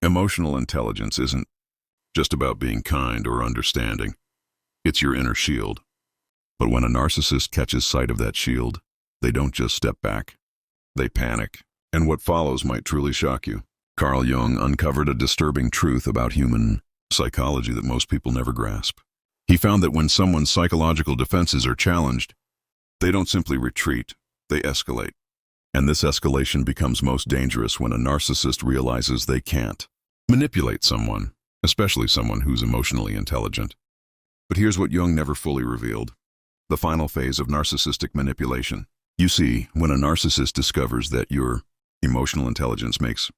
Emotional intelligence isn't just about being kind or understanding. It's your inner shield. But when a narcissist catches sight of that shield, they don't just step back. They panic. And what follows might truly shock you. Carl Jung uncovered a disturbing truth about human psychology that most people never grasp. He found that when someone's psychological defenses are challenged, they don't simply retreat, they escalate. And this escalation becomes most dangerous when a narcissist realizes they can't manipulate someone, especially someone who's emotionally intelligent. But here's what Jung never fully revealed: the final phase of narcissistic manipulation. You see, when a narcissist discovers that your emotional intelligence makes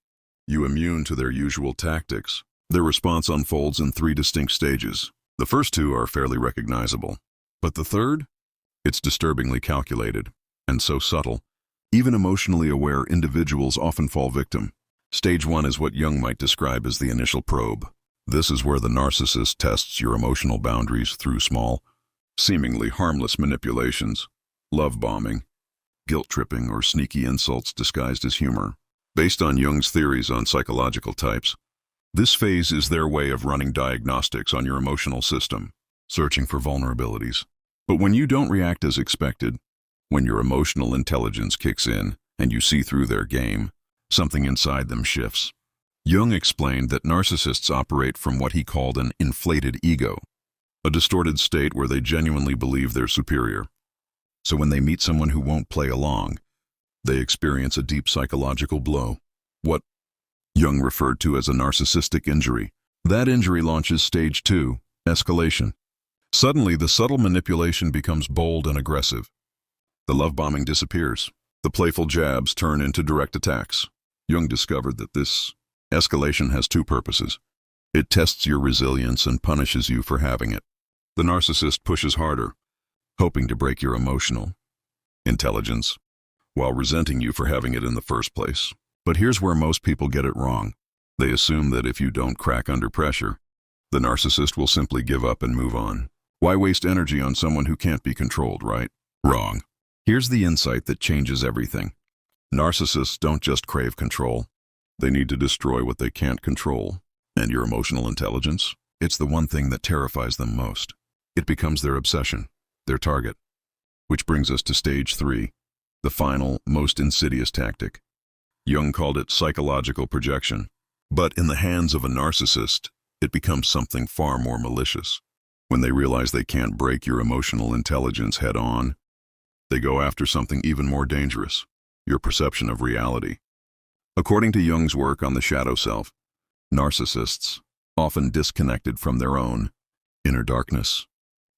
you immune to their usual tactics, their response unfolds in three distinct stages. The first two are fairly recognizable, but the third? It's disturbingly calculated, and so subtle. Even emotionally aware individuals often fall victim. Stage one is what Jung might describe as the initial probe. This is where the narcissist tests your emotional boundaries through small, seemingly harmless manipulations, love bombing, guilt-tripping, or sneaky insults disguised as humor. Based on Jung's theories on psychological types, this phase is their way of running diagnostics on your emotional system, searching for vulnerabilities. But when you don't react as expected, when your emotional intelligence kicks in and you see through their game, something inside them shifts. Jung explained that narcissists operate from what he called an inflated ego, a distorted state where they genuinely believe they're superior. So when they meet someone who won't play along, they experience a deep psychological blow, what Jung referred to as a narcissistic injury. That injury launches stage two, escalation. Suddenly, the subtle manipulation becomes bold and aggressive. The love bombing disappears. The playful jabs turn into direct attacks. Jung discovered that this escalation has two purposes. It tests your resilience and punishes you for having it. The narcissist pushes harder, hoping to break your emotional intelligence, while resenting you for having it in the first place. But here's where most people get it wrong. They assume that if you don't crack under pressure, the narcissist will simply give up and move on. Why waste energy on someone who can't be controlled, right? Wrong. Here's the insight that changes everything. Narcissists don't just crave control. They need to destroy what they can't control. And your emotional intelligence? It's the one thing that terrifies them most. It becomes their obsession, their target. Which brings us to stage three, the final, most insidious tactic. Jung called it psychological projection. But in the hands of a narcissist, it becomes something far more malicious. When they realize they can't break your emotional intelligence head on, they go after something even more dangerous, your perception of reality. According to Jung's work on the shadow self, narcissists, often disconnected from their own inner darkness,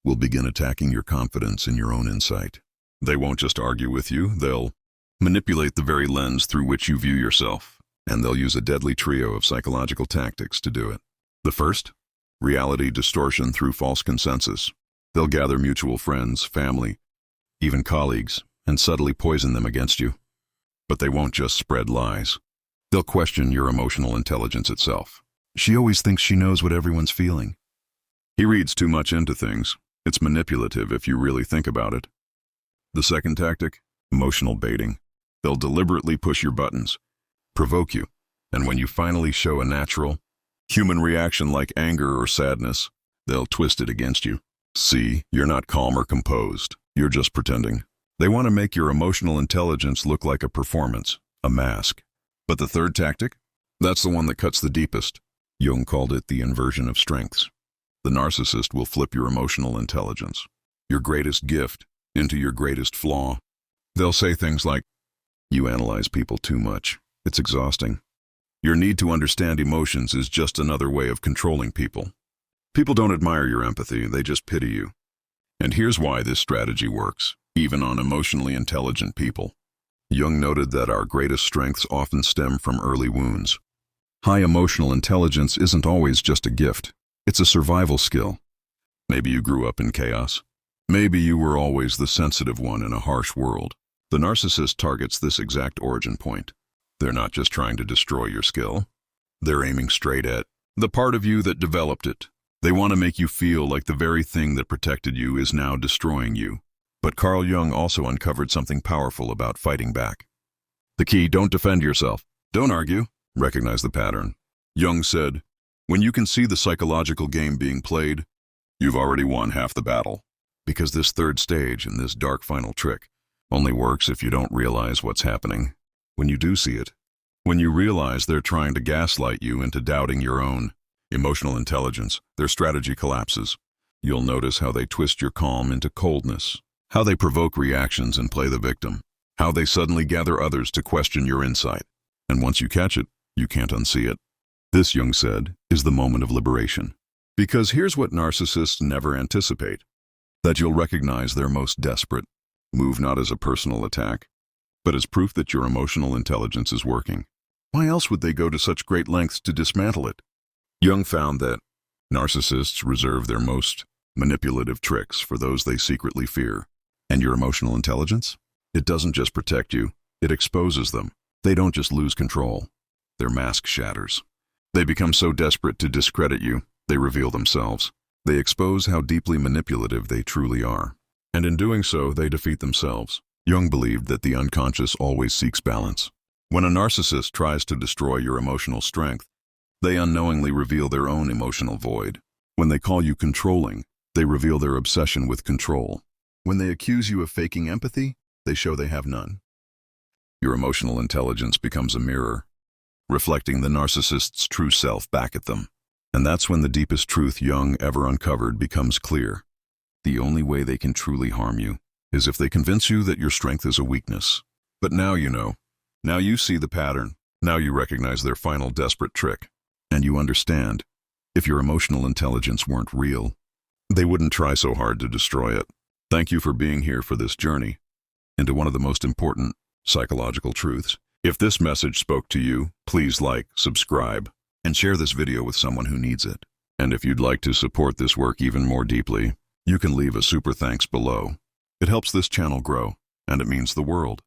will begin attacking your confidence in your own insight. They won't just argue with you, they'll manipulate the very lens through which you view yourself, and they'll use a deadly trio of psychological tactics to do it. The first, reality distortion through false consensus. They'll gather mutual friends, family, even colleagues, and subtly poison them against you. But they won't just spread lies. They'll question your emotional intelligence itself. She always thinks she knows what everyone's feeling. He reads too much into things. It's manipulative if you really think about it. The second tactic, emotional baiting. They'll deliberately push your buttons, provoke you, and when you finally show a natural, human reaction like anger or sadness, they'll twist it against you. See, you're not calm or composed. You're just pretending. They want to make your emotional intelligence look like a performance, a mask. But the third tactic? That's the one that cuts the deepest. Jung called it the inversion of strengths. The narcissist will flip your emotional intelligence, your greatest gift, into your greatest flaw. They'll say things like, "You analyze people too much. It's exhausting. Your need to understand emotions is just another way of controlling people. People don't admire your empathy, they just pity you." And here's why this strategy works, even on emotionally intelligent people. Jung noted that our greatest strengths often stem from early wounds. High emotional intelligence isn't always just a gift. It's a survival skill. Maybe you grew up in chaos. Maybe you were always the sensitive one in a harsh world. The narcissist targets this exact origin point. They're not just trying to destroy your skill. They're aiming straight at the part of you that developed it. They want to make you feel like the very thing that protected you is now destroying you. But Carl Jung also uncovered something powerful about fighting back. The key: don't defend yourself. Don't argue. Recognize the pattern. Jung said, "When you can see the psychological game being played, you've already won half the battle." Because this third stage and this dark final trick only works if you don't realize what's happening. When you do see it, when you realize they're trying to gaslight you into doubting your own emotional intelligence, their strategy collapses. You'll notice how they twist your calm into coldness, how they provoke reactions and play the victim, how they suddenly gather others to question your insight. And once you catch it, you can't unsee it. This, Jung said, is the moment of liberation. Because here's what narcissists never anticipate: that you'll recognize their most desperate move not as a personal attack, but as proof that your emotional intelligence is working. Why else would they go to such great lengths to dismantle it? Jung found that narcissists reserve their most manipulative tricks for those they secretly fear. And your emotional intelligence? It doesn't just protect you, it exposes them. They don't just lose control, their mask shatters. They become so desperate to discredit you, they reveal themselves. They expose how deeply manipulative they truly are. And in doing so, they defeat themselves. Jung believed that the unconscious always seeks balance. When a narcissist tries to destroy your emotional strength, they unknowingly reveal their own emotional void. When they call you controlling, they reveal their obsession with control. When they accuse you of faking empathy, they show they have none. Your emotional intelligence becomes a mirror, reflecting the narcissist's true self back at them. And that's when the deepest truth Jung ever uncovered becomes clear. The only way they can truly harm you is if they convince you that your strength is a weakness. But now you know. Now you see the pattern. Now you recognize their final desperate trick. And you understand, if your emotional intelligence weren't real, they wouldn't try so hard to destroy it. Thank you for being here for this journey into one of the most important psychological truths. If this message spoke to you, please like, subscribe, and share this video with someone who needs it. And if you'd like to support this work even more deeply, you can leave a super thanks below. It helps this channel grow, and it means the world.